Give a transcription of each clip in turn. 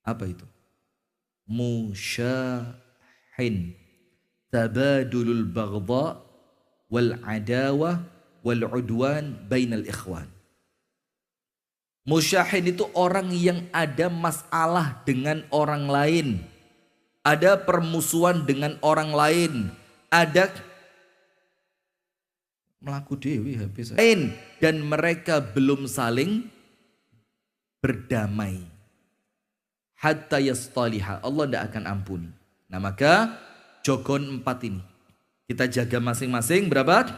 Apa itu? Musyahin. Tabadulul baghdha wal adawah wal udwan bainal ikhwan. Musyahin itu orang yang ada masalah dengan orang lain. Ada permusuhan dengan orang lain. Ada melaku dewi habis. Dan mereka belum saling berdamai. Hatta yastaliha. Allah tidak akan ampuni. Nah maka jogon 4 ini. Kita jaga masing-masing berapa?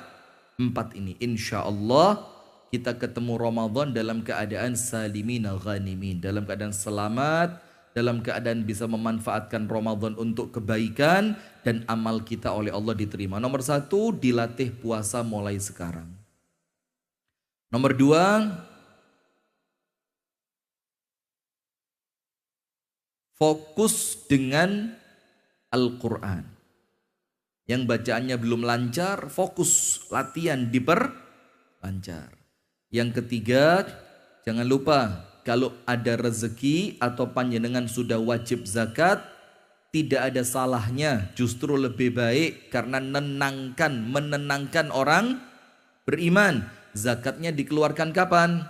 4 ini. Insya Allah kita ketemu Ramadan dalam keadaan salimin al-ghanimin. Dalam keadaan selamat. Dalam keadaan bisa memanfaatkan Ramadan untuk kebaikan. Dan amal kita oleh Allah diterima. Nomor 1, dilatih puasa mulai sekarang. Nomor 2, fokus dengan Al-Quran. Yang bacaannya belum lancar, fokus latihan diperlancar. Yang ketiga, jangan lupa kalau ada rezeki atau panjenengan sudah wajib zakat, tidak ada salahnya, justru lebih baik karena menenangkan orang beriman. Zakatnya dikeluarkan kapan?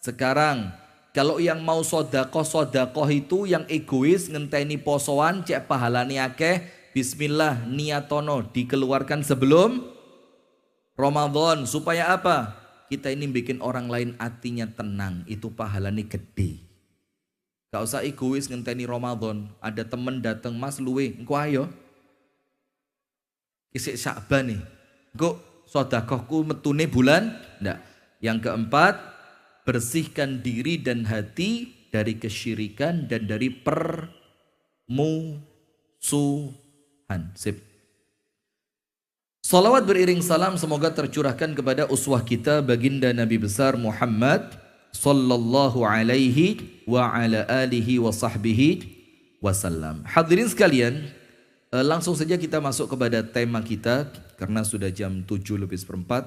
Sekarang. Kalau yang mau sodakoh itu yang egois ngenteni posoan cek pahalani akeh. Bismillah niatono dikeluarkan sebelum Ramadan. Supaya apa? Kita ini bikin orang lain hatinya tenang. Itu pahalanya gede. Gak usah egois ngenteni Ramadan. Ada temen datang, Mas luwe, engko ayo. Isik Sya'ban nih. Engko sodakohku metune bulan. Nggak. Yang keempat, bersihkan diri dan hati dari kesyirikan dan dari permusuhan. Sip. Salawat beriring salam semoga tercurahkan kepada uswah kita baginda Nabi besar Muhammad sallallahu alaihi wa ala alihi wa sahbihi wasallam. Hadirin sekalian, langsung saja kita masuk kepada tema kita karena sudah jam 7:04.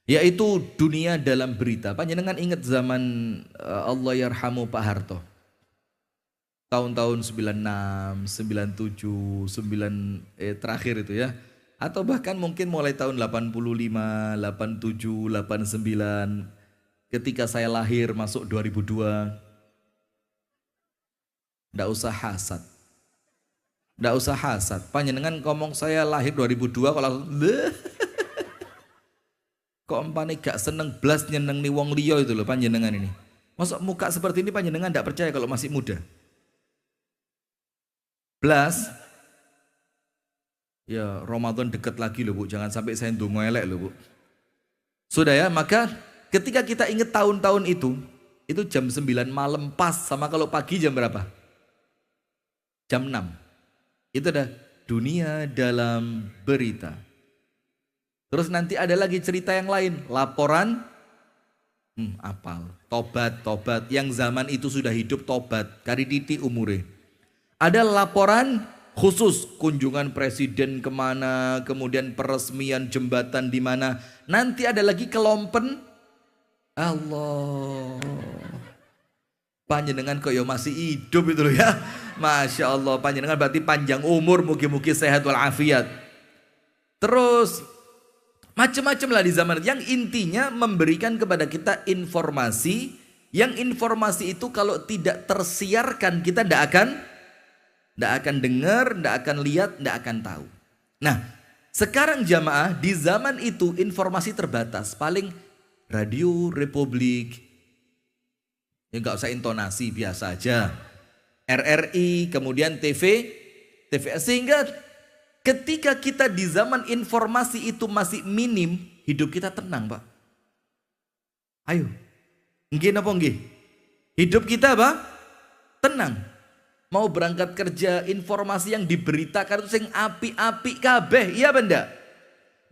Yaitu dunia dalam berita. Panjenengan ingat zaman Allah yarhamu Pak Harto. Tahun-tahun 96, 97, terakhir itu ya. Atau bahkan mungkin mulai tahun 85, 87, 89. Ketika saya lahir masuk 2002. Nggak usah hasad. Nggak usah hasad. Panjenengan ngomong saya lahir 2002 kalau kok empane gak seneng blas nyeneng nih wong liya itu loh panjenengan ini. Masuk muka seperti ini panjenengan nggak percaya kalau masih muda. Blas, ya Ramadan dekat lagi loh Bu, jangan sampai saya ndonga elek loh Bu. Sudah ya, maka ketika kita ingat tahun-tahun itu jam 9 malam pas sama kalau pagi jam berapa? Jam 6. Itu dah dunia dalam berita. Terus nanti ada lagi cerita yang lain, laporan, apal, tobat, yang zaman itu sudah hidup tobat, kari titi umure. Ada laporan khusus kunjungan presiden kemana, kemudian peresmian jembatan di mana. Nanti ada lagi kelompen. Allah. Panjenengan kok ya masih hidup itu loh ya. Masya Allah. Panjenengan berarti panjang umur, mugi-mugi sehat walafiat. Terus macam-macam lah di zaman yang intinya memberikan kepada kita informasi. Yang informasi itu kalau tidak tersiarkan kita tidak akan dengar, tidak akan lihat, tidak akan tahu. Nah, sekarang jamaah di zaman itu informasi terbatas. Paling Radio Republik, ya nggak usah intonasi, biasa aja. RRI, kemudian TV. Sehingga ketika kita di zaman informasi itu masih minim, hidup kita tenang Pak. Ayo, nggih napa nggih? Hidup kita apa? Tenang. Mau berangkat kerja, informasi yang diberitakan itu sing api-api kabeh, iya benda.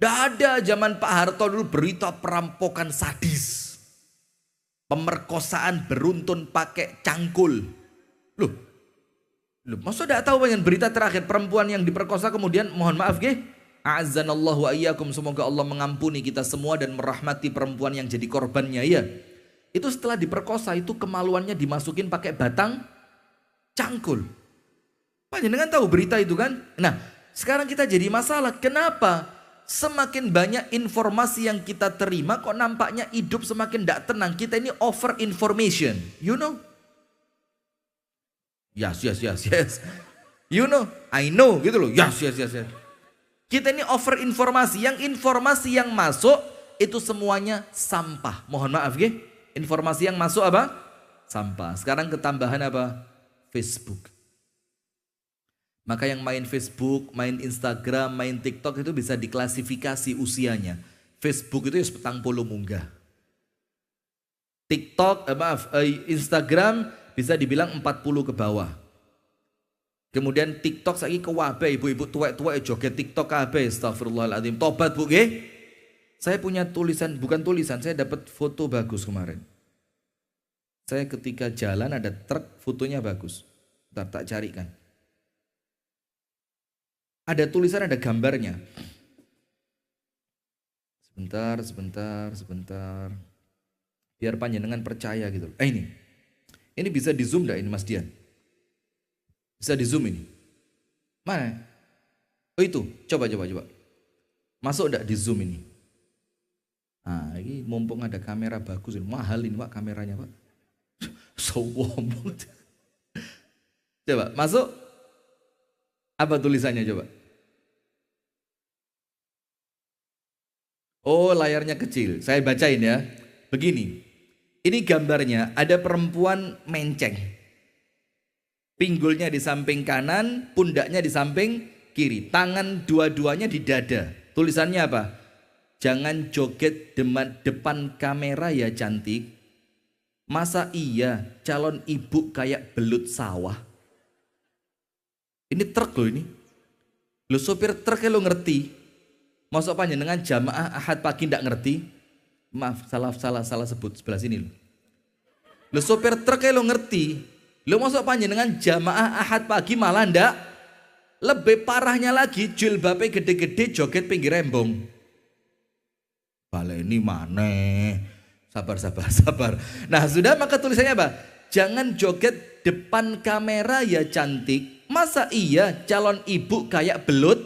Nggak ada zaman Pak Harto dulu berita perampokan sadis. Pemerkosaan beruntun pakai cangkul. Loh, masa tidak tahu yang berita terakhir perempuan yang diperkosa kemudian mohon maaf nggih. A'azzanallahu wa iyyakum, semoga Allah mengampuni kita semua dan merahmati perempuan yang jadi korbannya ya. Itu setelah diperkosa itu kemaluannya dimasukin pakai batang cangkul. Panjenengan tahu berita itu kan? Nah, sekarang kita jadi masalah. Kenapa? Semakin banyak informasi yang kita terima, kok nampaknya hidup semakin tidak tenang. Kita ini over information, you know? Yes. You know, I know gitu loh. Yes. Kita ini over informasi. Yang informasi yang masuk itu semuanya sampah. Mohon maaf ya. Informasi yang masuk apa? Sampah. Sekarang ketambahan apa? Facebook. Maka yang main Facebook, main Instagram, main TikTok itu bisa diklasifikasi usianya. Facebook itu ya petang puluh munggah. TikTok, Instagram bisa dibilang 40 ke bawah. Kemudian TikTok saiki kewabe ibu-ibu tua-tua joget TikTok kabeh. Astagfirullahaladzim. Tobat Bu nggih. Saya punya tulisan, bukan tulisan, saya dapat foto bagus kemarin. Saya ketika jalan ada truk, fotonya bagus. Ntar tak carikan. Ada tulisan, ada gambarnya. Sebentar. Biar panjenengan percaya gitu. Ini. Ini bisa di zoom enggak ini Mas Dian? Bisa di zoom ini? Mana? Oh itu, coba. Masuk enggak di zoom ini? Nah, ini mumpung ada kamera bagus ini. Mahal ini Pak kameranya Pak. Sombong. Coba, masuk. Apa tulisannya coba? Oh, layarnya kecil. Saya bacain ya. Begini. Ini gambarnya ada perempuan menceng. Pinggulnya di samping kanan, pundaknya di samping kiri. Tangan dua-duanya di dada. Tulisannya apa? Jangan joget depan kamera ya cantik. Masa iya calon ibu kayak belut sawah? Ini truk loh ini. Lo sopir truknya lo ngerti. Masuk panjenengan jamaah Ahad pagi ndak ngerti? Maaf, salah sebut sebelah sini lo. Lo sopir truknya lo ngerti. Lo masuk panjenengan jamaah Ahad pagi malah ndak. Lebih parahnya lagi jilbabnya gede-gede joget pinggir rembong. Baleni maneh. Sabar. Nah sudah, maka tulisannya apa? Jangan joget depan kamera ya cantik. Masa iya calon ibu kayak belut?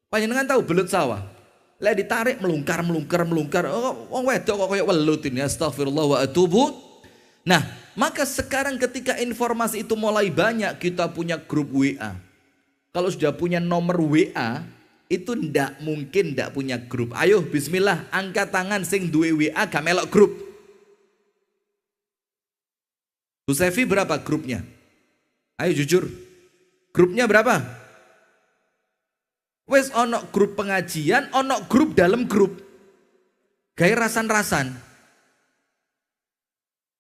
Panjenengan tahu belut sawah? Lah ditarik melungkar. Oh wedok kok kayak welut ini. Astagfirullah wa atubu. Nah, maka sekarang ketika informasi itu mulai banyak, kita punya grup WA. Kalau sudah punya nomor WA, itu ndak mungkin ndak punya grup. Ayo bismillah, angkat tangan sing duwe WA gak melok grup. Bu Sevi berapa grupnya? Ayo jujur. Grupnya berapa? Wes ono grup pengajian, ono grup dalam grup. Gaya rasan-rasan.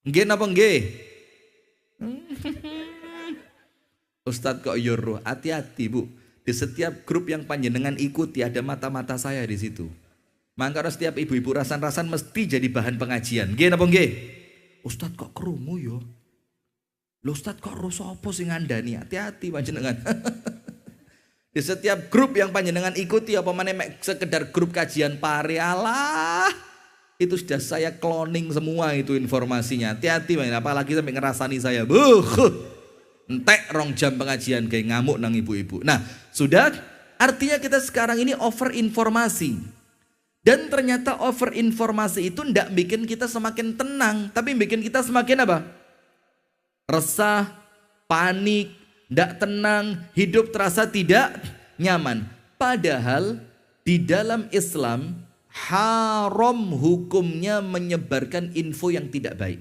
Nggih napa nggih? Ustadz kok yoro, hati-hati Bu. Di setiap grup yang panjenengan ikuti ada mata-mata saya di situ. Maka setiap ibu-ibu rasan-rasan mesti jadi bahan pengajian. Nggih napa nggih? Ustadz kok krungu yo? Lho Ustadz kok rusuh apa sing ngandani? Hati-hati panjenengan. Di setiap grup yang panjenengan ikuti apa mana sekedar grup kajian pare, alah itu sudah saya cloning semua itu informasinya. Hati-hati apalagi sampai ngerasani saya. Entek 2 jam pengajian kayak ngamuk nang ibu-ibu. Nah, sudah artinya kita sekarang ini over informasi. Dan ternyata over informasi itu ndak bikin kita semakin tenang, tapi bikin kita semakin apa? Resah, panik, ndak tenang, hidup terasa tidak nyaman. Padahal di dalam Islam haram hukumnya menyebarkan info yang tidak baik.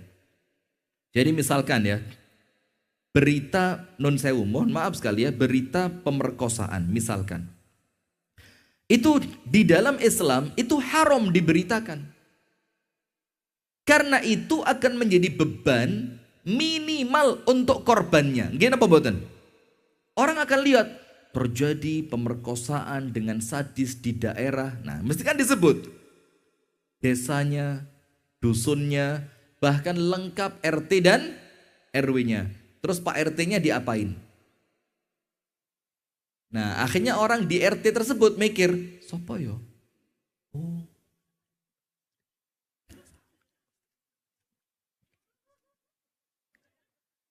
Jadi misalkan ya, berita non sewu, mohon maaf sekali ya, berita pemerkosaan misalkan. Itu di dalam Islam itu haram diberitakan. Karena itu akan menjadi beban minimal untuk korbannya. Gimana apa boten? Orang akan lihat terjadi pemerkosaan dengan sadis di daerah. Nah, mesti kan disebut desanya, dusunnya, bahkan lengkap RT dan RW-nya. Terus Pak RT-nya diapain? Nah, akhirnya orang di RT tersebut mikir, sopo yo? Oh.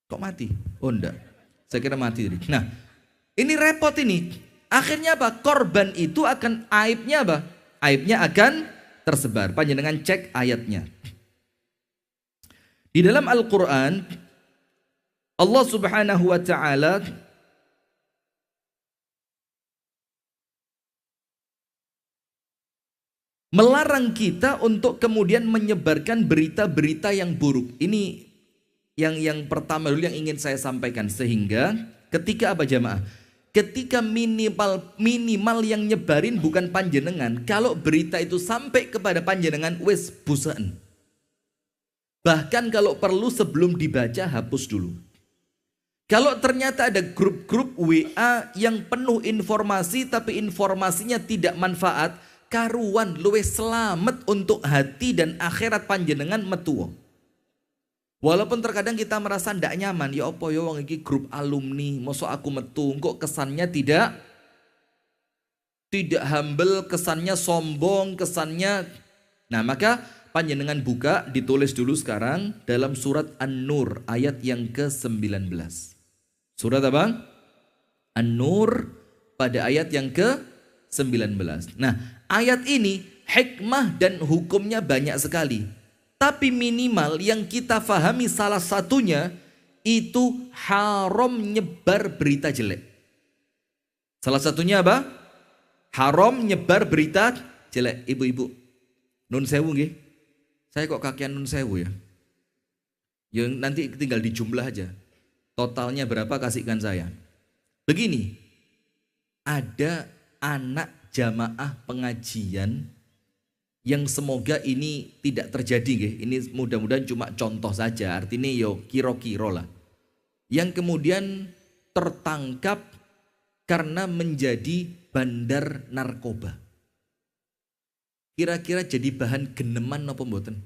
Kok mati? Oh enggak. Saya kira mati. Nah, ini repot ini. Akhirnya apa? Korban itu akan aibnya apa? Aibnya akan tersebar. Panjenengan cek ayatnya. Di dalam Al-Quran, Allah Subhanahu wa Ta'ala melarang kita untuk kemudian menyebarkan berita-berita yang buruk. Ini yang pertama dulu yang ingin saya sampaikan. Sehingga ketika apa jamaah? Ketika minimal yang nyebarin bukan panjenengan. Kalau berita itu sampai kepada panjenengan, wes busaan. Bahkan kalau perlu sebelum dibaca hapus dulu. Kalau ternyata ada grup-grup WA yang penuh informasi tapi informasinya tidak manfaat, karuan luwih selamat untuk hati dan akhirat panjenengan metuwo. Walaupun terkadang kita merasa ndak nyaman, ya apa ya wong iki grup alumni, mosok aku metu, kok kesannya tidak humble, kesannya sombong, kesannya. Nah, maka panjenengan buka, ditulis dulu sekarang dalam surat An-Nur ayat yang ke-19. Surat apa? An-Nur pada ayat yang ke-19. Nah, ayat ini hikmah dan hukumnya banyak sekali. Tapi minimal yang kita fahami salah satunya itu haram nyebar berita jelek. Salah satunya apa? Haram nyebar berita jelek. Ibu-ibu, nun sewu nggih. Saya kok kakian nun sewu ya? Yang nanti tinggal dijumlah aja. Totalnya berapa kasihkan saya. Begini, ada anak jamaah pengajian yang semoga ini tidak terjadi. Ini mudah-mudahan cuma contoh saja. Artinya yo kiro-kiro lah. Yang kemudian tertangkap karena menjadi bandar narkoba. Kira-kira jadi bahan geneman apa mboten?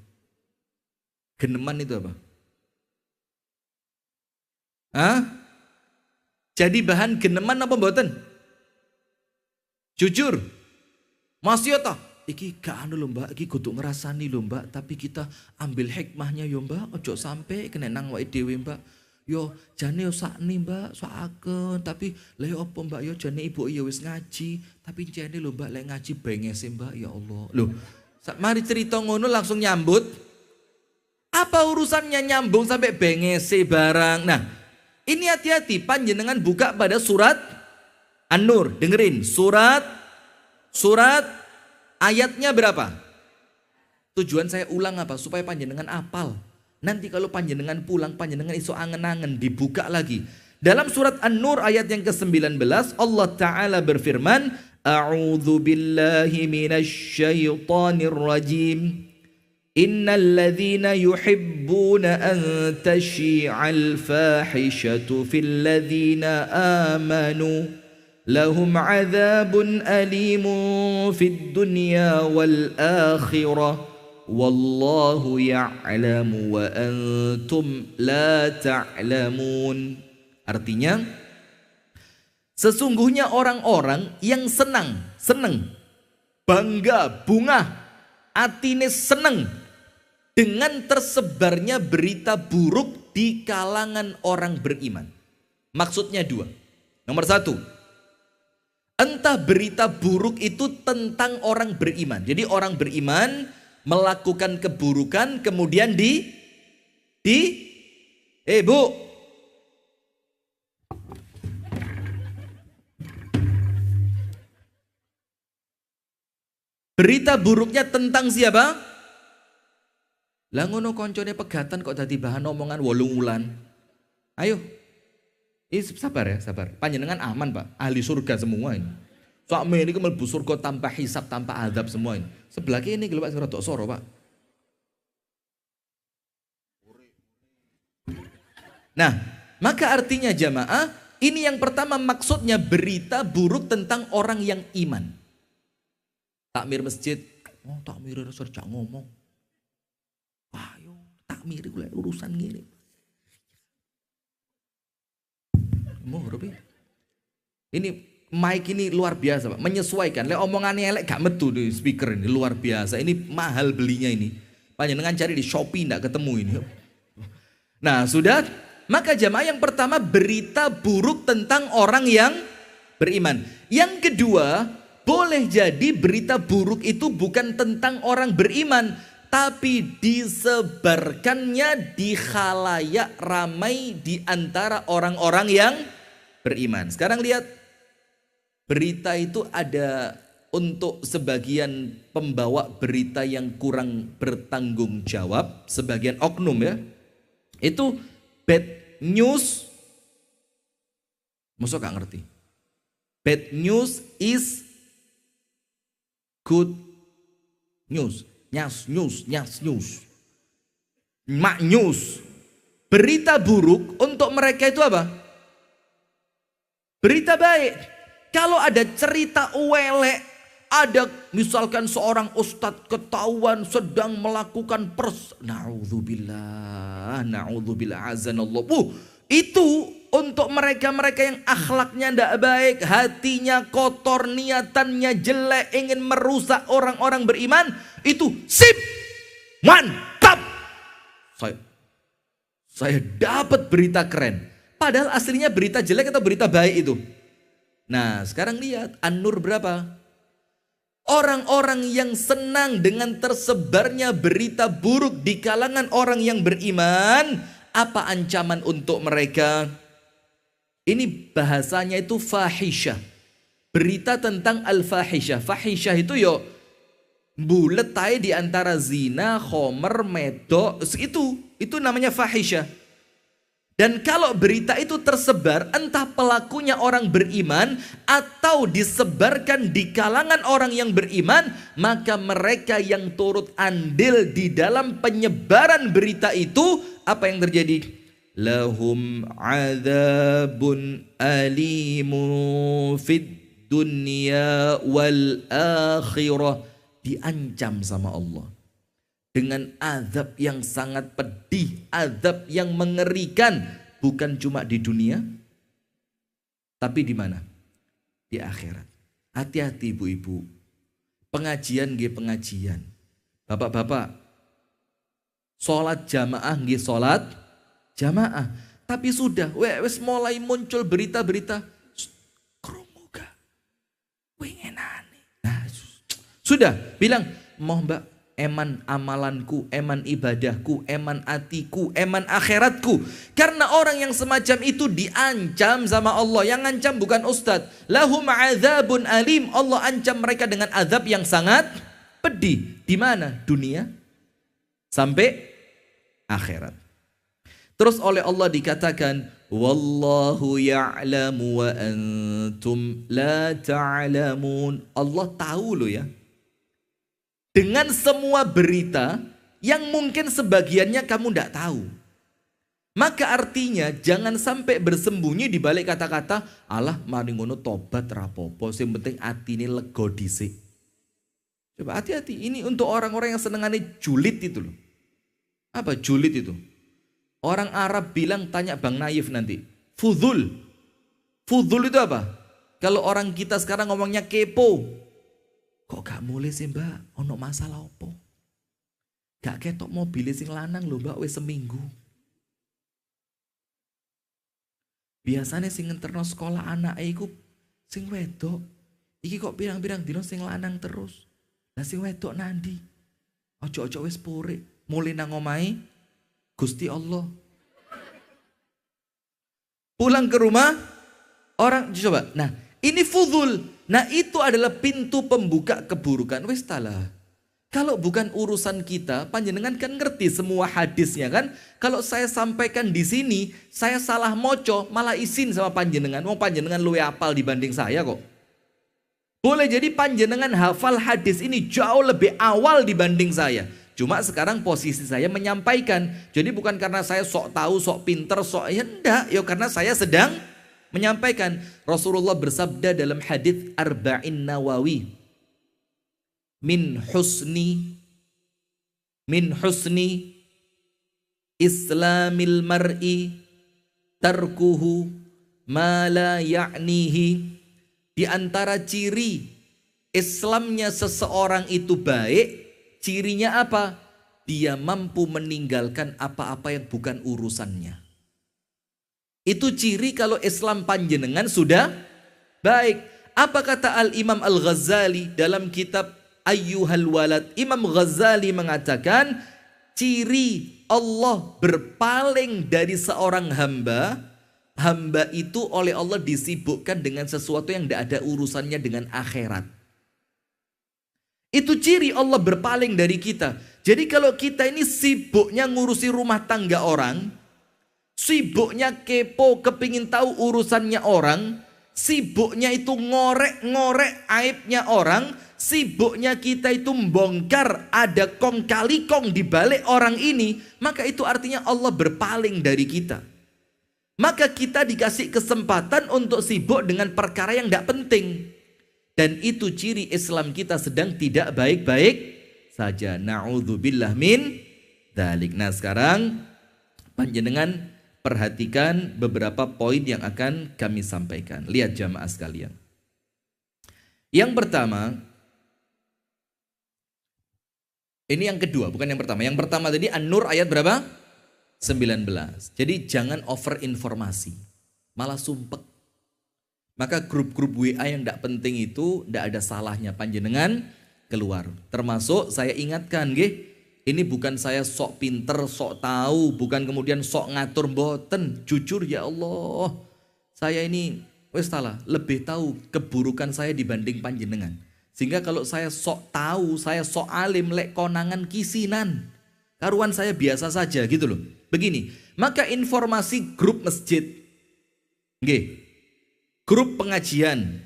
Geneman itu apa? Hah? Jadi bahan geneman apa mboten? Jujur. Mas yo toh? Iki gak anu lho Mbak, iki kudu ngrasani lho Mbak, tapi kita ambil hikmahnya yo Mbak, ojo sampai kena nang wae dhewe Mbak. Yo jane yo sakni Mbak, soaken, tapi lha yo apa Mbak yo jane ibu yo wis ngaji, tapi jane lho Mbak lek ngaji bengese Mbak, ya Allah. Loh, mari cerita ngono langsung nyambut. Apa urusannya nyambung sampai bengese barang? Nah, ini hati-hati, panjenengan buka pada surat An-Nur, dengerin, surat ayatnya berapa? Tujuan saya ulang apa? Supaya panjenengan apal. Nanti kalau panjenengan pulang, panjenengan iso angen-angen, dibuka lagi. Dalam surat An-Nur ayat yang ke-19, Allah Ta'ala berfirman, A'udzu billahi minasy syaithanir rajim. Innal ladzina yuhibbuna an tashi'al fahishatu fil ladzina amanu lahum 'adzabun alimun fid dunya wal akhirah. Wallahu ya'lamu wa antum la ta'lamun. Artinya, sesungguhnya orang-orang yang senang, bangga, bunga, atine senang dengan tersebarnya berita buruk di kalangan orang beriman. Maksudnya dua. Nomor satu, entah berita buruk itu tentang orang beriman. Jadi orang beriman melakukan keburukan kemudian Bu, berita buruknya tentang siapa? Lah ngono koncone pegatan kok dadi bahan omongan 8 wulan. Ayo. Sabar ya, sabar. Panjenengan aman, Pak. Ahli surga semua ini. Sakmene iki mlebu surga tanpa hisab, tanpa azab semua ini. Sebelah kene iki lho Pak Rodok Soro, Pak. Nah, maka artinya jamaah, ini yang pertama maksudnya berita buruk tentang orang yang iman. Takmir masjid, oh takmir serjak ngomong. Ayo, takmir iku urusan ngene. Mau ini mic ini luar biasa Pak, menyesuaikan. Lek omongannya elek gak metu di speaker ini, luar biasa. Ini mahal belinya ini. Panjenengan cari di Shopee ndak ketemu ini. Nah, sudah, Maka jamaah yang pertama berita buruk tentang orang yang beriman. Yang kedua, boleh jadi berita buruk itu bukan tentang orang beriman, tapi disebarkannya di khalayak ramai di antara orang-orang yang beriman. Sekarang lihat, berita itu ada untuk sebagian pembawa berita yang kurang bertanggung jawab, sebagian oknum ya. Itu bad news. Maksudnya gak ngerti. Bad news is good news. News. Mak news. Berita buruk untuk mereka itu apa? Berita baik. Kalau ada cerita uelek, ada misalkan seorang ustadz ketahuan sedang melakukan na'udzubillah azanallah. Itu untuk mereka-mereka yang akhlaknya tidak baik, hatinya kotor, niatannya jelek, ingin merusak orang-orang beriman, itu sip, mantap. Saya dapat berita keren. Padahal aslinya berita jelek atau berita baik itu. Nah sekarang lihat An-Nur berapa? Orang-orang yang senang dengan tersebarnya berita buruk di kalangan orang yang beriman, apa ancaman untuk mereka? Ini bahasanya itu fahisyah. Berita tentang al-fahisyah. Fahisyah itu yo bulet tay di antara zina, khomer, medok, itu namanya fahisyah. Dan kalau berita itu tersebar, entah pelakunya orang beriman atau disebarkan di kalangan orang yang beriman, maka mereka yang turut andil di dalam penyebaran berita itu, apa yang terjadi? Lahum adzabun alimu fid dunya wal akhirah. Diancam sama Allah dengan azab yang sangat pedih, azab yang mengerikan, bukan cuma di dunia, tapi di mana? Di akhirat. Hati-hati ibu-ibu. Pengajian nggih pengajian. Bapak-bapak, sholat jamaah nggih sholat jamaah. Tapi sudah, wes mulai muncul berita-berita, krungu gak? Wingenane. Nah, sudah bilang, mau mbak, eman amalanku, eman ibadahku, eman atiku, eman akhiratku. Karena orang yang semacam itu diancam sama Allah. Yang ancam bukan ustadz. Lahum adzabun alim. Allah ancam mereka dengan azab yang sangat pedih. Di mana? Dunia sampai akhirat. Terus oleh Allah dikatakan, wallahu ya'lamu wa antum la ta'lamun. Allah tahu loh ya. Dengan semua berita yang mungkin sebagiannya kamu tidak tahu. Maka artinya jangan sampai bersembunyi di balik kata-kata, alah mari ngono tobat rapopo, yang penting hati ini lego dhisik. Coba hati-hati, ini untuk orang-orang yang senengannya julid itu loh. Apa julid itu? Orang Arab bilang, tanya Bang Naif nanti, fudhul. Fudhul itu apa? Kalau orang kita sekarang ngomongnya kepo. Kok gak mulai sih mbak? Ono masalah apa? Gak ketok mobil sing lanang lho mbak wis seminggu. Biasanya sing ngenterno sekolah anak iku sing wedok. Iki kok pirang-pirang dino sing lanang terus. Lah sing wedok nandi? Ojo-ojo wis purik. Mulai nang omahe Gusti Allah. Pulang ke rumah orang coba. Nah, ini fudhul. Nah itu adalah pintu pembuka keburukan. Wis talah. Kalau bukan urusan kita, panjenengan kan ngerti semua hadisnya kan. Kalau saya sampaikan di sini, saya salah moco, malah izin sama panjenengan. Mau panjenengan luwe apal dibanding saya kok. Boleh jadi panjenengan hafal hadis ini jauh lebih awal dibanding saya. Cuma sekarang posisi saya menyampaikan. Jadi bukan karena saya sok tahu, sok pinter, sok ya enggak. Ya karena saya sedang menyampaikan. Rasulullah bersabda dalam hadits Arba'in Nawawi, min husni islamil mar'i tarkuhu ma la ya'nihi. Di antara ciri Islamnya seseorang itu baik, cirinya apa? Dia mampu meninggalkan apa-apa yang bukan urusannya. Itu ciri kalau Islam panjenengan sudah baik. Apa kata Al-Imam Al-Ghazali dalam kitab Ayyuhal Walad? Imam Ghazali mengatakan ciri Allah berpaling dari seorang hamba, hamba itu oleh Allah disibukkan dengan sesuatu yang tidak ada urusannya dengan akhirat. Itu ciri Allah berpaling dari kita. Jadi kalau kita ini sibuknya ngurusi rumah tangga orang, sibuknya kepo kepingin tahu urusannya orang, sibuknya itu ngorek-ngorek aibnya orang, sibuknya kita itu membongkar ada kong kali kong di balik orang ini, maka itu artinya Allah berpaling dari kita. Maka kita dikasih kesempatan untuk sibuk dengan perkara yang tidak penting. Dan itu ciri Islam kita sedang tidak baik-baik saja. Na'udzubillah min dzalik. Nah sekarang panjenengan perhatikan beberapa poin yang akan kami sampaikan. Lihat jamaah sekalian. Yang pertama, ini yang kedua, bukan yang pertama. Yang pertama tadi An-Nur ayat berapa? 19. Jadi jangan over informasi, malah sumpek. Maka grup-grup WA yang tidak penting itu tidak ada salahnya panjenengan keluar. Termasuk saya ingatkan, ini bukan saya sok pinter, sok tahu, bukan kemudian sok ngatur mboten. Jujur ya Allah, saya ini lebih tahu keburukan saya dibanding panjenengan. Sehingga kalau saya sok tahu, saya sok alim, lek konangan kisinan, karuan saya biasa saja gitu loh. Begini, maka informasi grup masjid, grup pengajian,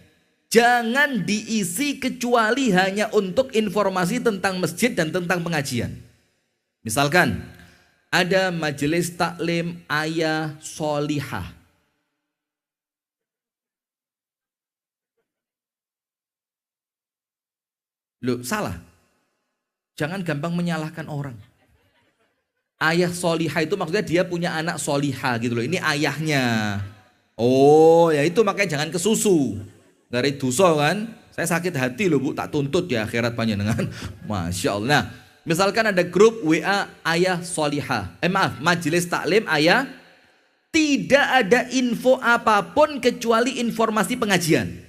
jangan diisi kecuali hanya untuk informasi tentang masjid dan tentang pengajian. Misalkan ada majelis taklim ayah solihah. Loh, salah. Jangan gampang menyalahkan orang. Ayah solihah itu maksudnya dia punya anak solihah gitu loh. Ini ayahnya. Oh ya itu makanya jangan kesusu. Dari dosa kan. Saya sakit hati loh Bu, tak tuntut ya akhirat panjenengan. Masya Allah. Nah, misalkan ada grup WA ayah solihah. Majelis taklim ayah. Tidak ada info apapun kecuali informasi pengajian.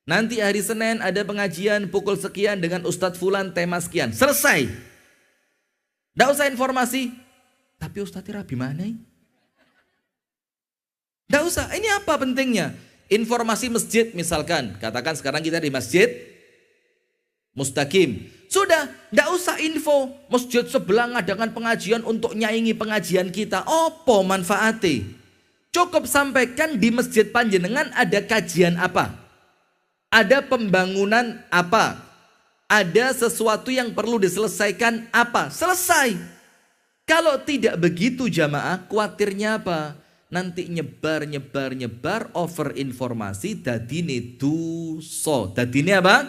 Nanti hari Senin ada pengajian pukul sekian dengan Ustadz Fulan tema sekian. Selesai. Tidak usah informasi. Tapi Ustadz Rabi mana ini? Tidak usah, ini apa pentingnya? Informasi masjid misalkan, katakan sekarang kita di masjid Mustaqim. Sudah, tidak usah info masjid sebelah ngadakan pengajian untuk nyaingi pengajian kita. Apa manfaatnya? Cukup sampaikan di masjid panjenengan ada kajian apa? Ada pembangunan apa? Ada sesuatu yang perlu diselesaikan apa? Selesai. Kalau tidak begitu jamaah, khawatirnya apa? Nanti nyebar over informasi dadine dosa. Dadine apa?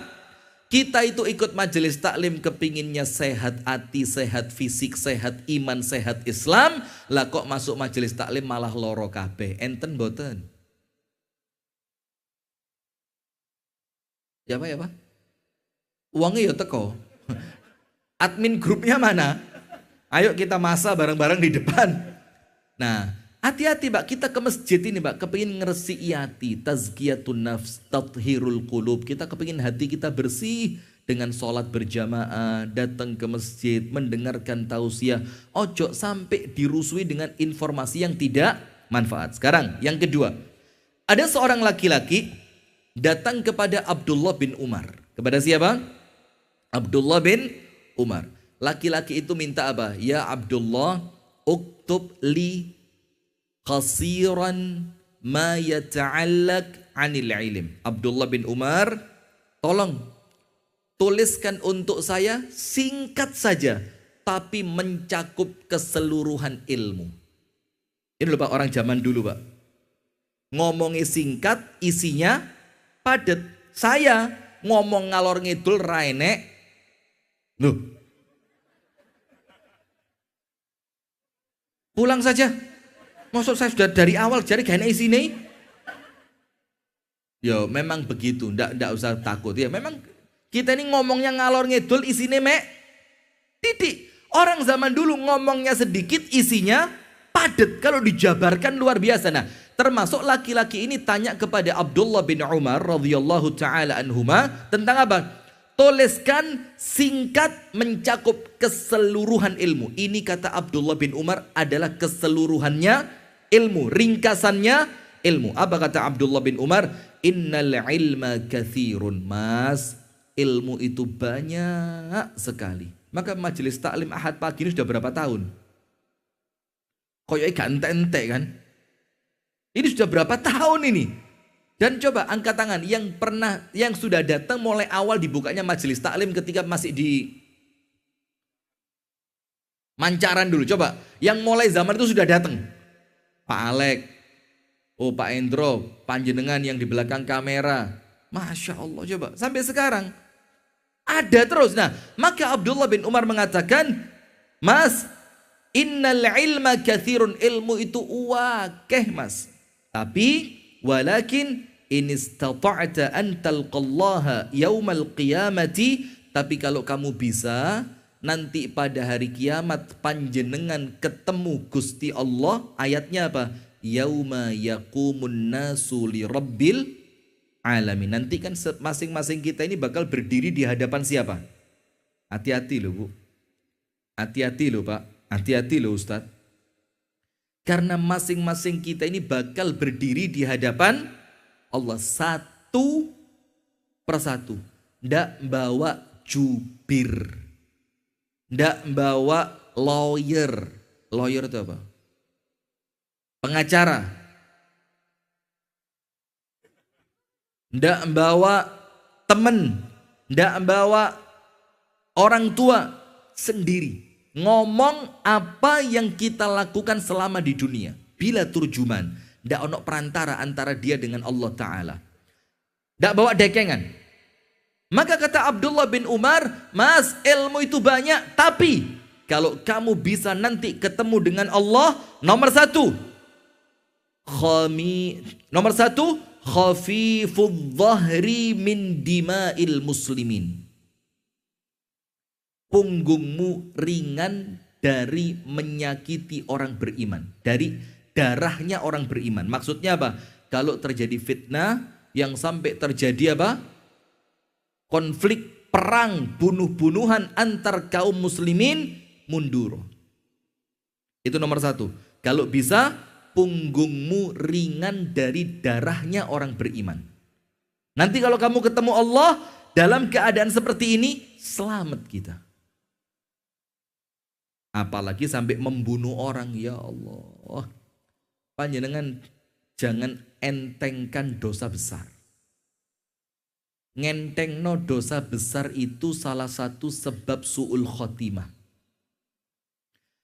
Kita itu ikut majelis taklim kepinginnya sehat hati, sehat fisik, sehat iman, sehat Islam. Lah kok masuk majelis taklim malah loro kabeh. Enten boten? Ya Pak? Uangnya ya teko. Admin grupnya mana? Ayo kita masa bareng-bareng di depan. Nah, hati-hati Pak, kita ke masjid ini Pak, kepingin ngeresi hati, tazkiyatun nafs, tathhirul qulub. Kita kepingin hati kita bersih dengan sholat berjamaah, datang ke masjid, mendengarkan tausiah. Ojo sampai dirusui dengan informasi yang tidak manfaat. Sekarang yang kedua, ada seorang laki-laki datang kepada Abdullah bin Umar. Kepada siapa? Abdullah bin Umar. Laki-laki itu minta apa? Ya Abdullah, uktub li qasiran ma yata'allaq 'anil ilm. Abdullah bin Umar, tolong tuliskan untuk saya singkat saja tapi mencakup keseluruhan ilmu. Ini loh Pak, orang zaman dulu Pak. Ngomongnya singkat, isinya padat. Saya ngomong ngalor ngidul raine. Loh. Pulang saja. Maksud saya sudah dari awal jadi gak isi nih. Ya memang begitu, ndak usah takut ya. Memang kita ini ngomongnya ngalor ngidul isinya mek titik. Orang zaman dulu ngomongnya sedikit isinya padat. padat. Kalau dijabarkan luar biasa. Nah, termasuk laki-laki ini tanya kepada Abdullah bin Umar radhiyallahu taala anhuma tentang apa? Tuliskan singkat mencakup keseluruhan ilmu. Ini kata Abdullah bin Umar adalah keseluruhannya ilmu, ringkasannya ilmu. Apa kata Abdullah bin Umar? Innal ilma katsirun. Mas, ilmu itu banyak sekali. Maka majelis taklim Ahad pagi ini sudah berapa tahun? Koyoknya gak ente-ente kan? Ini sudah berapa tahun ini? Dan coba angkat tangan yang sudah datang mulai awal dibukanya majelis taklim ketika masih di Mancaran dulu. Coba yang mulai zaman itu sudah datang. Pak Alek, Pak Endro, panjenengan yang di belakang kamera. Masya Allah, coba sampai sekarang ada terus. Nah, maka Abdullah bin Umar mengatakan, Mas, innal ilma kathirun, ilmu itu wakeh mas. Tapi walakin in istata'ta an talqallaha yaumal qiyamati, tapi kalau kamu bisa nanti pada hari kiamat panjenengan ketemu Gusti Allah. Ayatnya apa? Yauma yaqumun nasu li rabbil alamin. Nanti kan masing-masing kita ini bakal berdiri di hadapan siapa? Hati-hati loh Bu. Hati-hati loh Pak. Hati-hati loh Ustadz. Karena masing-masing kita ini bakal berdiri di hadapan Allah satu persatu. Ndak bawa jubir. Ndak bawa lawyer. Lawyer itu apa? Pengacara. Ndak bawa teman. Ndak bawa orang tua, sendiri. Ngomong apa yang kita lakukan selama di dunia. Bila turjuman. Tidak ada perantara antara dia dengan Allah Ta'ala. Tidak bawa dekengan. Maka kata Abdullah bin Umar, Mas, ilmu itu banyak. Tapi kalau kamu bisa nanti ketemu dengan Allah, nomor satu, khafifudh dhahri min dima'il muslimin. Punggungmu ringan dari menyakiti orang beriman. Dari darahnya orang beriman. Maksudnya apa? Kalau terjadi fitnah yang sampai terjadi apa? Konflik, perang, bunuh-bunuhan antar kaum muslimin, mundur. Itu nomor satu. Kalau bisa punggungmu ringan dari darahnya orang beriman. Nanti kalau kamu ketemu Allah dalam keadaan seperti ini, selamat kita. Apalagi sampai membunuh orang, ya Allah. Panjenengan jangan entengkan dosa besar. Ngentengno dosa besar itu salah satu sebab su'ul khotimah.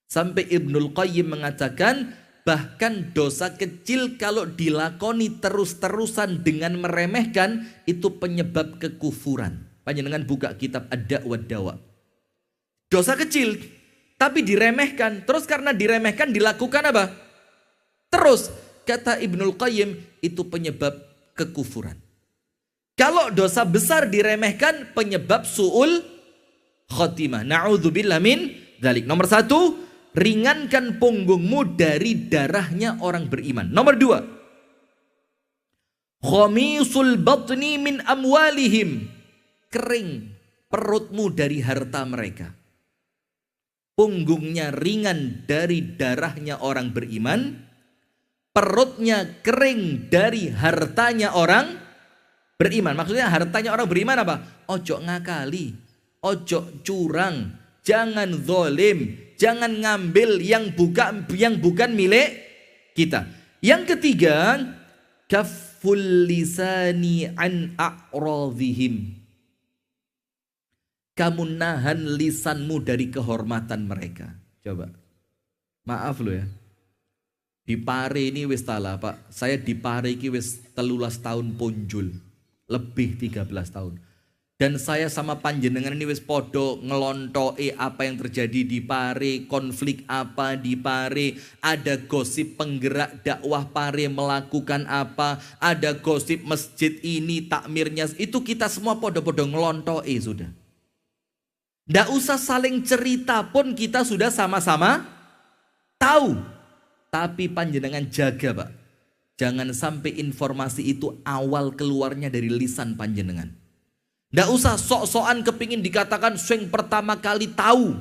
Sampai Ibnul Qayyim mengatakan, bahkan dosa kecil kalau dilakoni terus-terusan dengan meremehkan, itu penyebab kekufuran. Panjenengan buka kitab Ad-Da' wad Dawa. Dosa kecil tapi diremehkan. Terus karena diremehkan dilakukan apa? Terus kata Ibnul Qayyim itu penyebab kekufuran. Kalau dosa besar diremehkan penyebab su'ul khotimah. Na'udzubillah min dzalik. Nomor satu, ringankan punggungmu dari darahnya orang beriman. Nomor dua, khamisul batni min amwalihim. Kering perutmu dari harta mereka. Punggungnya ringan dari darahnya orang beriman, perutnya kering dari hartanya orang beriman. Maksudnya hartanya orang beriman apa? Ojo ngakali, ojo curang, jangan zalim, jangan ngambil yang bukan milik kita. Yang ketiga, kafful lisani an a'radhihim. Kamu nahan lisanmu dari kehormatan mereka. Coba. Maaf lo ya. Di Pare ini wis talah Pak. Saya di Pare ini wis 13 tahun punjul. Lebih 13 tahun. Dan saya sama panjenengan ini wis podo ngelontoke apa yang terjadi di Pare. Konflik apa di Pare. Ada gosip penggerak dakwah Pare melakukan apa. Ada gosip masjid ini takmirnya. Itu kita semua podo-podo ngelontoke sudah. Tidak usah saling cerita pun kita sudah sama-sama tahu. Tapi panjenengan jaga Pak. Jangan sampai informasi itu awal keluarnya dari lisan panjenengan. Nggak usah sok-sokan kepingin dikatakan sing pertama kali tahu.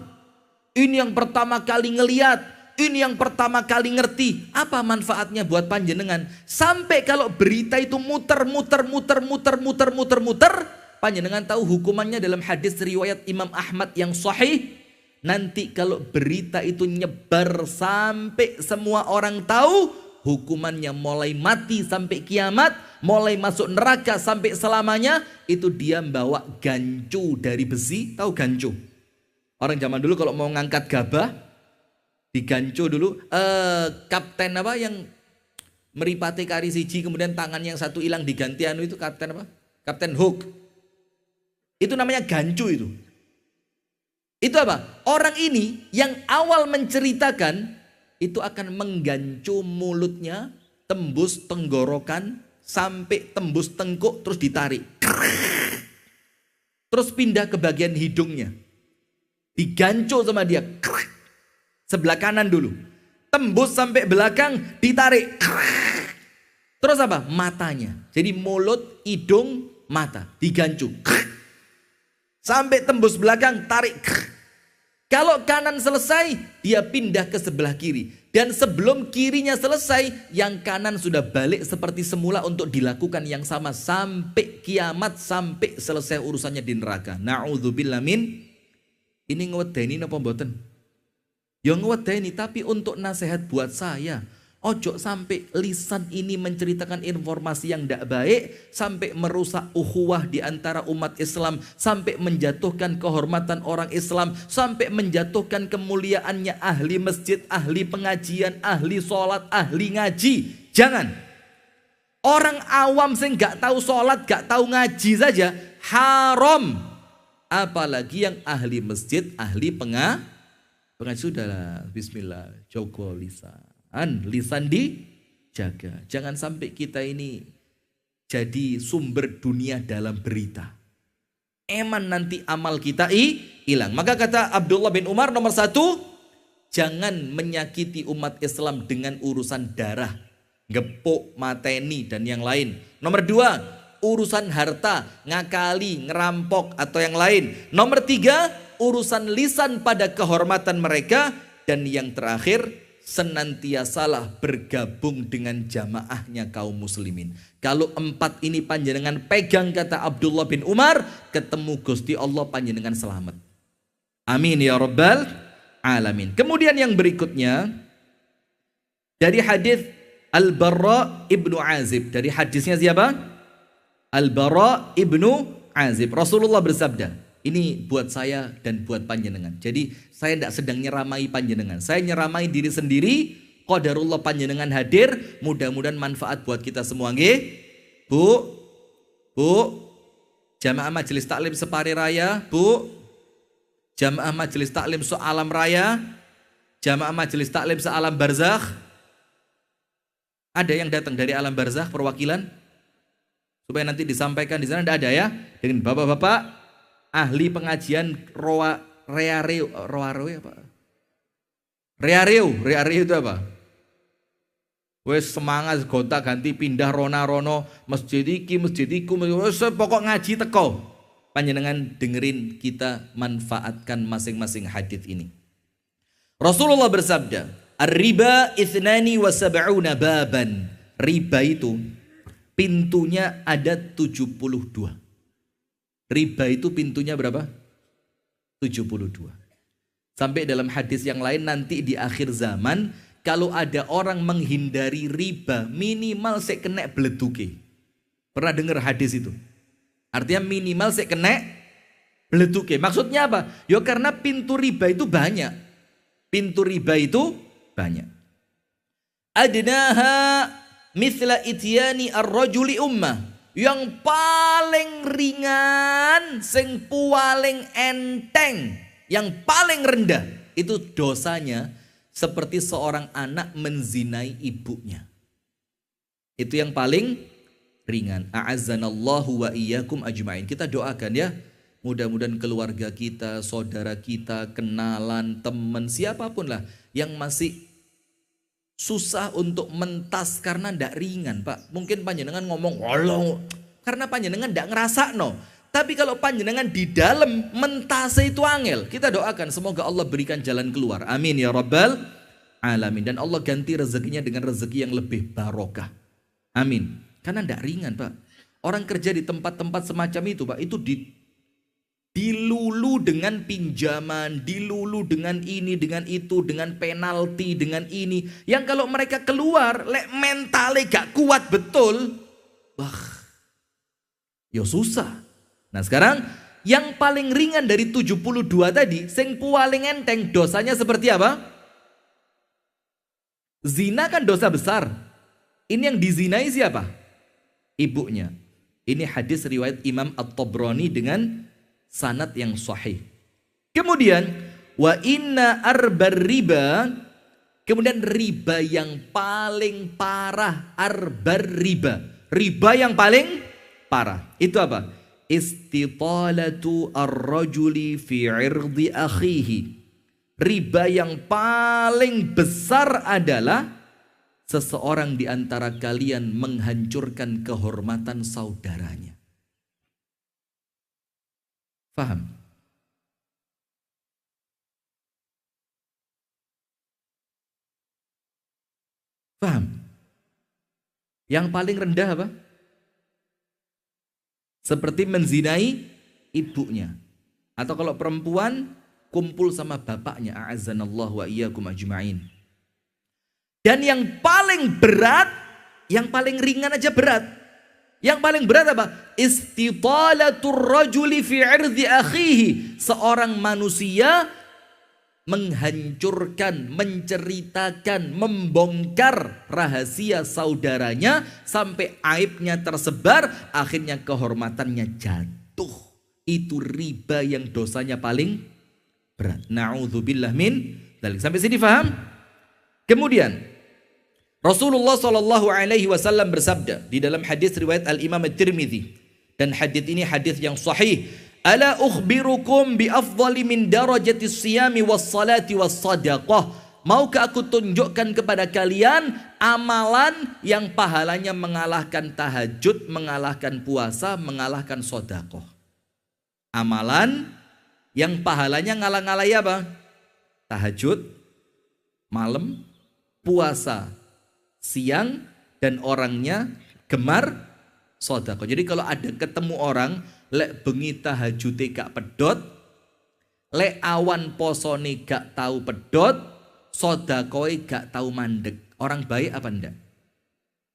Ini yang pertama kali ngeliat. Ini yang pertama kali ngerti. Apa manfaatnya buat panjenengan? Sampai kalau berita itu muter. Panjenengan tahu hukumannya dalam hadis riwayat Imam Ahmad yang sahih. Nanti kalau berita itu nyebar sampai semua orang tahu, hukumannya mulai mati sampai kiamat, mulai masuk neraka sampai selamanya, itu dia membawa gancu dari besi. Tahu gancu? Orang zaman dulu kalau mau ngangkat gabah, digancu dulu. Kapten apa yang meripati kari siji, kemudian tangan yang satu hilang diganti itu kapten apa? Kapten Hook. Itu namanya gancu itu. Itu apa? Orang ini yang awal menceritakan itu akan menggancu mulutnya, tembus tenggorokan, sampai tembus tengkuk, terus ditarik. Terus pindah ke bagian hidungnya. Digancu sama dia. Sebelah kanan dulu. Tembus sampai belakang, ditarik. Terus apa? Matanya. Jadi mulut, hidung, mata. Digancu. Sampai tembus belakang, tarik. Kalau kanan selesai, dia pindah ke sebelah kiri. Dan sebelum kirinya selesai, yang kanan sudah balik seperti semula untuk dilakukan yang sama. Sampai kiamat, sampai selesai urusannya di neraka. Na'udzubillah min. Ini ngewedeni napa mboten? Ya ngewedeni, tapi untuk nasihat buat saya. Ojo sampai lisan ini menceritakan informasi yang tidak baik, sampai merusak ukhuwah di antara umat Islam, sampai menjatuhkan kehormatan orang Islam, sampai menjatuhkan kemuliaannya ahli masjid, ahli pengajian, ahli sholat, ahli ngaji. Jangan. Orang awam sing gak tahu sholat, gak tahu ngaji saja haram. Apalagi yang ahli masjid, ahli pengajian. Sudahlah, bismillah, jogo lisan dijaga. Jangan sampai kita ini jadi sumber dunia dalam berita. Eman nanti amal kita hilang. Maka kata Abdullah bin Umar nomor 1, jangan menyakiti umat Islam dengan urusan darah, gepuk, mateni dan yang lain. Nomor 2, urusan harta, ngakali, ngerampok atau yang lain. Nomor 3, urusan lisan pada kehormatan mereka. Dan yang terakhir, senantiasalah bergabung dengan jamaahnya kaum muslimin. Kalau 4 ini panjenengan pegang, kata Abdullah bin Umar, ketemu Gusti Allah panjenengan selamat. Amin ya rabbal alamin. Kemudian yang berikutnya dari hadis Al-Bara ibnu Azib. Dari hadisnya siapa? Al-Bara ibnu Azib. Rasulullah bersabda, ini buat saya dan buat panjenengan. Jadi saya tidak sedang nyeramai panjenengan. Saya nyeramai diri sendiri. Qadarullah panjenengan hadir. Mudah-mudahan manfaat buat kita semua. Nggih? Bu. Jamaah majelis taklim Separi Raya. Bu. Jamaah majelis taklim Sealam Raya. Jamaah majelis taklim Sealam Barzakh. Ada yang datang dari alam barzakh perwakilan? Supaya nanti disampaikan di sana. Tidak ada ya? Dengan bapak-bapak ahli pengajian Reareo itu apa? Wes semangat gonta ganti pindah rono masjid iki masjid iku wes pokok ngaji teko. Panjenengan dengerin, kita manfaatkan masing-masing hadis ini. Rasulullah bersabda, "Ar-riba 72 baban." Riba itu pintunya ada 72. Riba itu pintunya berapa? 72. Sampai dalam hadis yang lain nanti di akhir zaman, kalau ada orang menghindari riba, minimal saya kena beleduke. Pernah dengar hadis itu? Artinya minimal saya kena beleduke. Maksudnya apa? Ya karena pintu riba itu banyak. Pintu riba itu banyak. Adnaha mithla ityani ar-rajuli ummah. Yang paling ringan, sing paling enteng, yang paling rendah, itu dosanya seperti seorang anak menzinai ibunya. Itu yang paling ringan. A'azzanallahu wa iyyakum ajma'in. Kita doakan ya, mudah-mudahan keluarga kita, saudara kita, kenalan, teman, siapapun lah yang masih susah untuk mentas karena ndak ringan, Pak. Mungkin panjenengan ngomong, "Walau," karena panjenengan ndak ngerasa no. Tapi kalau panjenengan di dalam mentase itu angel. Kita doakan semoga Allah berikan jalan keluar. Amin ya rabbal alamin. Dan Allah ganti rezekinya dengan rezeki yang lebih barokah. Amin. Karena ndak ringan, Pak. Orang kerja di tempat-tempat semacam itu, Pak, itu dilulu dengan pinjaman, dilulu dengan ini, dengan itu, dengan penalti, dengan ini. Yang kalau mereka keluar, mentalnya gak kuat betul, wah, ya susah. Nah sekarang, yang paling ringan dari 72 tadi, sing paling enteng dosanya seperti apa? Zina kan dosa besar. Ini yang dizinai siapa? Ibunya. Ini hadis riwayat Imam At-Tabrani dengan sanad yang sahih. Kemudian wa inna arbar riba, kemudian riba yang paling parah, arbar riba. Riba yang paling parah. Itu apa? Istitalatu ar-rajuli fi 'irdi akhihi. Riba yang paling besar adalah seseorang di antara kalian menghancurkan kehormatan saudaranya. Paham? Paham? Yang paling rendah apa? Seperti menzinai ibunya. Atau kalau perempuan kumpul sama bapaknya. A'azzanallahu wa iyyakum ajma'in. Dan yang paling berat, yang paling ringan aja berat. Yang paling berat apa? Istitalatur rajuli fi 'irdi akhihi. Seorang manusia menghancurkan, menceritakan, membongkar rahasia saudaranya sampai aibnya tersebar, akhirnya kehormatannya jatuh. Itu riba yang dosanya paling berat. Na'udzubillah min dzalik. Sampai sini paham? Kemudian Rasulullah SAW bersabda di dalam hadis riwayat Al-Imam At-Tirmidzi, dan hadis ini hadis yang sahih. Ala ukhbirukum bi afdali min darajati siyami was salati was sadaqah. Maukah aku tunjukkan kepada kalian amalan yang pahalanya mengalahkan tahajud, mengalahkan puasa, mengalahkan sedekah. Amalan yang pahalanya ngalah-ngalahi apa? Tahajud malam, puasa siang, dan orangnya gemar sedekah. Jadi kalau ada ketemu orang lek bengi tahajute gak pedot, lek awan posone gak tahu pedot, sedekahe gak tahu mandek. Orang baik apa enggak?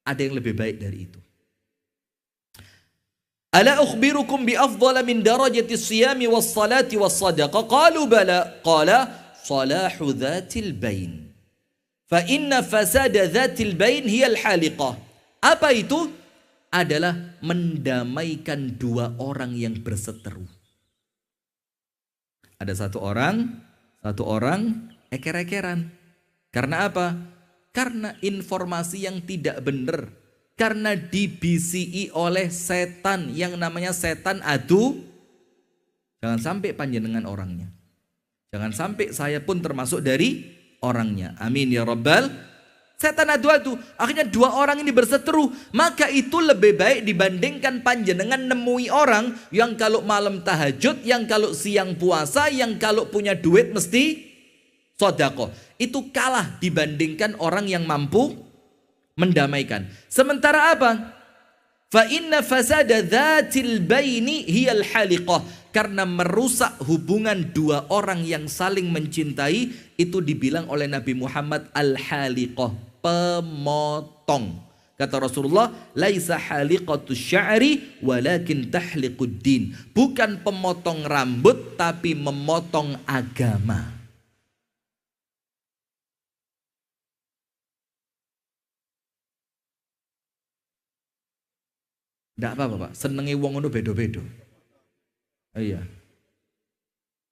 Ada yang lebih baik dari itu. Ala ukhbirukum bi afdala min darajati siyami was salati was sadaqah? Qalu bala. Qala salahu dhatil bain. Fa inna fasada dhatil bain hiya al-haliqah. Apa itu? Adalah mendamaikan dua orang yang berseteru. Ada satu orang eker-ekeran. Karena apa? Karena informasi yang tidak benar. Karena dibisiki oleh setan yang namanya setan adu. Jangan sampai panjenengan orangnya. Jangan sampai saya pun termasuk dari orangnya. Amin ya rabbal. Setan adu-adu, akhirnya dua orang ini berseteru. Maka itu lebih baik dibandingkan panjenengan nemui orang yang kalau malam tahajud, yang kalau siang puasa, yang kalau punya duit mesti sedekah. Itu kalah dibandingkan orang yang mampu mendamaikan. Sementara apa? Fa inna fasada dzatil baini hiyal haliqah. Karena merusak hubungan dua orang yang saling mencintai, itu dibilang oleh Nabi Muhammad al-haliqah, pemotong. Kata Rasulullah, laisa haliqatus sya'ri walakin tahliqud din. Bukan pemotong rambut tapi memotong agama. Ndak apa-apa, Pak. Senenge wong ngono beda-beda. Iya.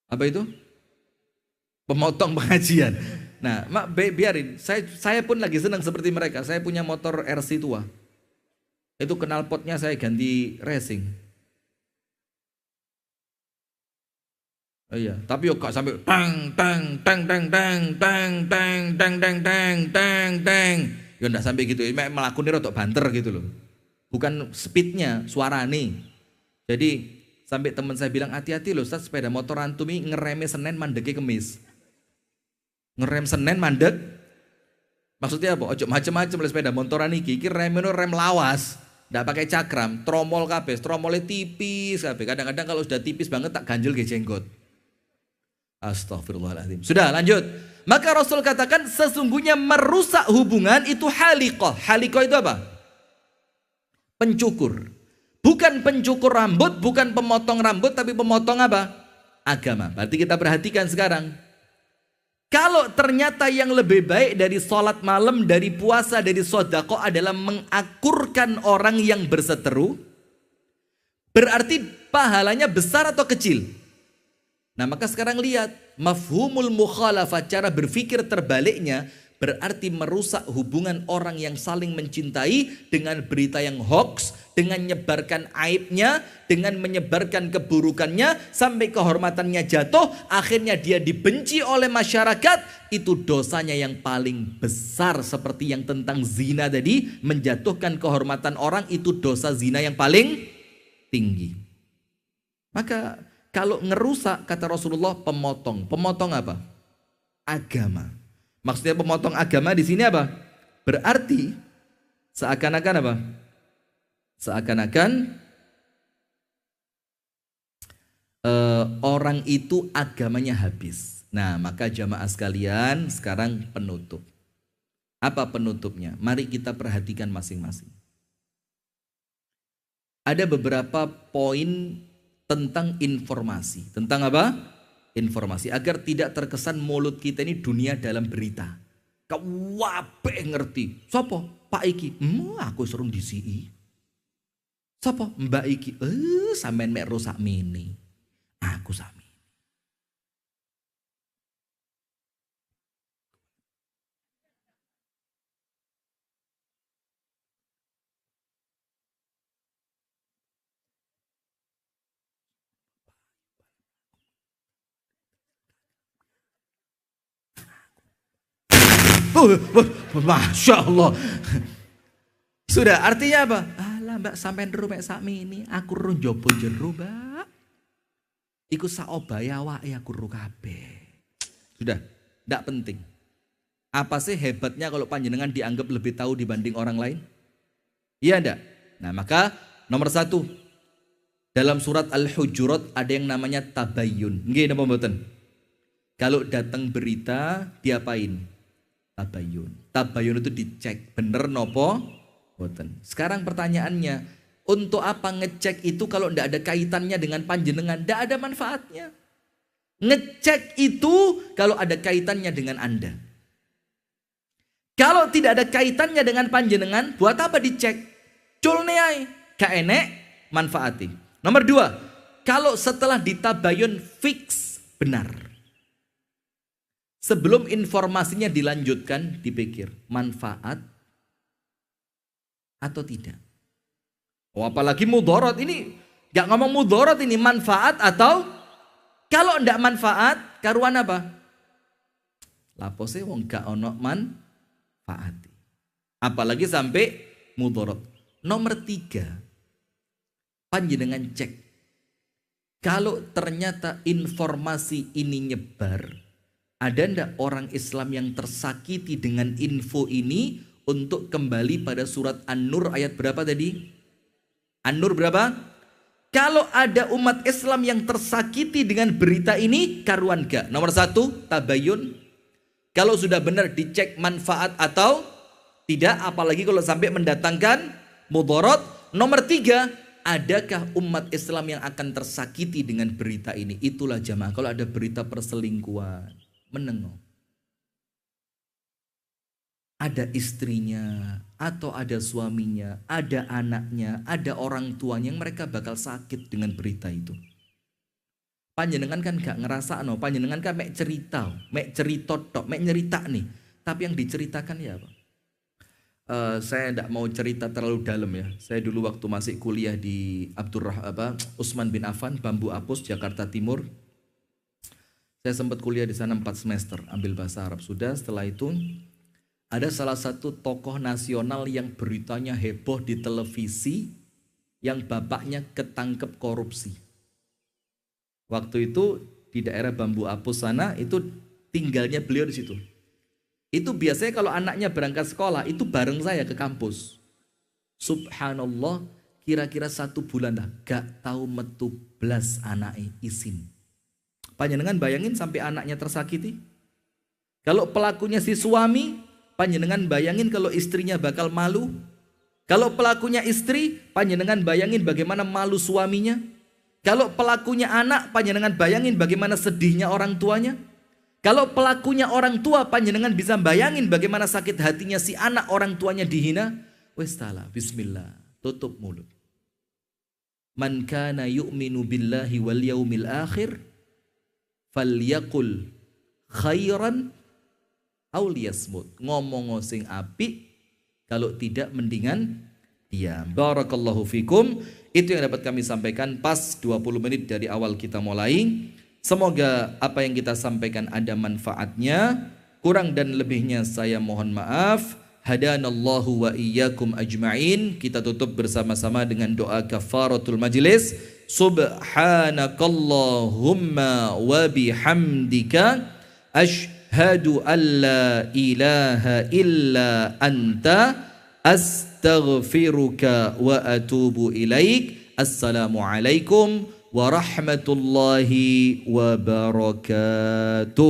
Apa itu? Pemotong pengajian. Nah, biarin. Saya pun lagi senang seperti mereka. Saya punya motor RC tua. Itu knalpotnya saya ganti racing. Iya, tapi yo gak sampai tang tang tang tang tang tang tang tang tang tang tang tang. Yo ndak sampai gitu. Mek melakune rotok banter gitu loh. Bukan speednya, suarane. Jadi sampai teman saya bilang hati-hati loh Ustaz, sepeda motor antum ini ngeremnya Senin mandeknya Kemis. Ngerem Senin mandek. Maksudnya apa? Ojo macem-macem lah sepeda motoran iki remnya rem lawas. Ndak pakai cakram, tromol kabeh, tromolnya tipis kabeh. Kadang-kadang kalau sudah tipis banget tak ganjel ke jenggot. Astaghfirullahaladzim. Sudah lanjut. Maka Rasul katakan sesungguhnya merusak hubungan itu haliqah. Haliqah itu apa? Pencukur. Bukan pencukur rambut, bukan pemotong rambut, tapi pemotong apa? Agama. Berarti kita perhatikan sekarang. Kalau ternyata yang lebih baik dari sholat malam, dari puasa, dari sodako adalah mengakurkan orang yang berseteru, berarti pahalanya besar atau kecil? Nah maka sekarang lihat, mafhumul mukhalafah, cara berpikir terbaliknya, berarti merusak hubungan orang yang saling mencintai dengan berita yang hoax, dengan menyebarkan aibnya, dengan menyebarkan keburukannya, sampai kehormatannya jatuh, akhirnya dia dibenci oleh masyarakat, itu dosanya yang paling besar. Seperti yang tentang zina tadi, menjatuhkan kehormatan orang, itu dosa zina yang paling tinggi. Maka kalau ngerusak, kata Rasulullah, pemotong. Pemotong apa? Agama. Maksudnya pemotong agama di sini apa? Berarti seakan-akan apa? Seakan-akan orang itu agamanya habis. Nah, maka jamaah sekalian, sekarang penutup. Apa penutupnya? Mari kita perhatikan masing-masing. Ada beberapa poin tentang informasi. Tentang apa? Informasi. Agar tidak terkesan mulut kita ini dunia dalam berita. Kau wape ngerti. Sopo? Pak Iki. Aku suruh di CI. Sopo? Mbak Iki. Sampean mek rusak mini. Aku sami. Masya Allah. Sudah, artinya apa? Alah mbak sampai rumah sami ini, aku rung jopo jeru mbak. Iku saobaya wae aku ru kabeh. Sudah, tidak penting. Apa sih hebatnya kalau panjenengan dianggap lebih tahu dibanding orang lain? Iya enggak? Nah maka nomor satu, dalam surat Al-Hujurat ada yang namanya tabayyun. Nggih napa mboten? Kalau datang berita diapain? Tabayyun. Tabayyun itu dicek bener nopo boten. Sekarang pertanyaannya, untuk apa ngecek itu kalau tidak ada kaitannya dengan panjenengan? Tidak ada manfaatnya. Ngecek itu kalau ada kaitannya dengan Anda. Kalau tidak ada kaitannya dengan panjenengan, buat apa dicek? Culne ae, gak enek manfaati. Nomor dua, kalau setelah ditabayun fix benar. Sebelum informasinya dilanjutkan, dipikir manfaat atau tidak. Oh apalagi mudorot ini, gak ngomong mudorot ini, manfaat atau kalau ndak manfaat, karuan apa? Lapose wong gak ono manfaati. Apalagi sampai mudorot. Nomor tiga, panjenengan cek. Kalau ternyata informasi ini nyebar, ada ndak orang Islam yang tersakiti dengan info ini untuk kembali pada surat An-Nur ayat berapa tadi? An-Nur berapa? Kalau ada umat Islam yang tersakiti dengan berita ini, karuan gak? Nomor satu, tabayun. Kalau sudah benar dicek manfaat atau tidak, apalagi kalau sampai mendatangkan mudarat. Nomor tiga, adakah umat Islam yang akan tersakiti dengan berita ini? Itulah jamaah, kalau ada berita perselingkuhan, menengok. Ada istrinya, atau ada suaminya, ada anaknya, ada orang tuanya yang mereka bakal sakit dengan berita itu. Panjenengan kan gak ngerasa, no. Panjenengan kan mek cerita, mek cerita, mek nyerita nih. Tapi yang diceritakan ya apa? Saya tidak mau cerita terlalu dalam ya. Saya dulu waktu masih kuliah di Usman bin Affan, Bambu Apus, Jakarta Timur. Saya sempat kuliah di sana 4 semester, ambil bahasa Arab. Sudah setelah itu ada salah satu tokoh nasional yang beritanya heboh di televisi, yang bapaknya ketangkep korupsi. Waktu itu di daerah Bambu Apus sana, itu tinggalnya beliau di situ. Itu biasanya kalau anaknya berangkat sekolah, itu bareng saya ke kampus. Subhanallah, kira-kira 1 bulan dah, gak tahu metu blas anaknya isin. Panjenengan bayangin sampai anaknya tersakiti. Kalau pelakunya si suami, panjenengan bayangin kalau istrinya bakal malu. Kalau pelakunya istri, panjenengan bayangin bagaimana malu suaminya. Kalau pelakunya anak, panjenengan bayangin bagaimana sedihnya orang tuanya. Kalau pelakunya orang tua, panjenengan bisa bayangin bagaimana sakit hatinya si anak orang tuanya dihina. Wes tala, bismillah, tutup mulut. Man kana yu'minu billahi wal yaumil akhir falyaqul khairan aw liyasmut. Ngomong sing apik, kalau tidak mendingan diam. Barakallahu fikum. Itu yang dapat kami sampaikan pas 20 menit dari awal kita mulai. Semoga apa yang kita sampaikan ada manfaatnya. Kurang dan lebihnya saya mohon maaf. Hadanallahu wa iyyakum ajma'in. Kita tutup bersama-sama dengan doa kafaratul majlis. Subhanakallahumma wa bihamdika asyhadu an la ilaha illa anta astaghfiruka wa atubu ilaik. Assalamualaikum warahmatullahi wabarakatuh.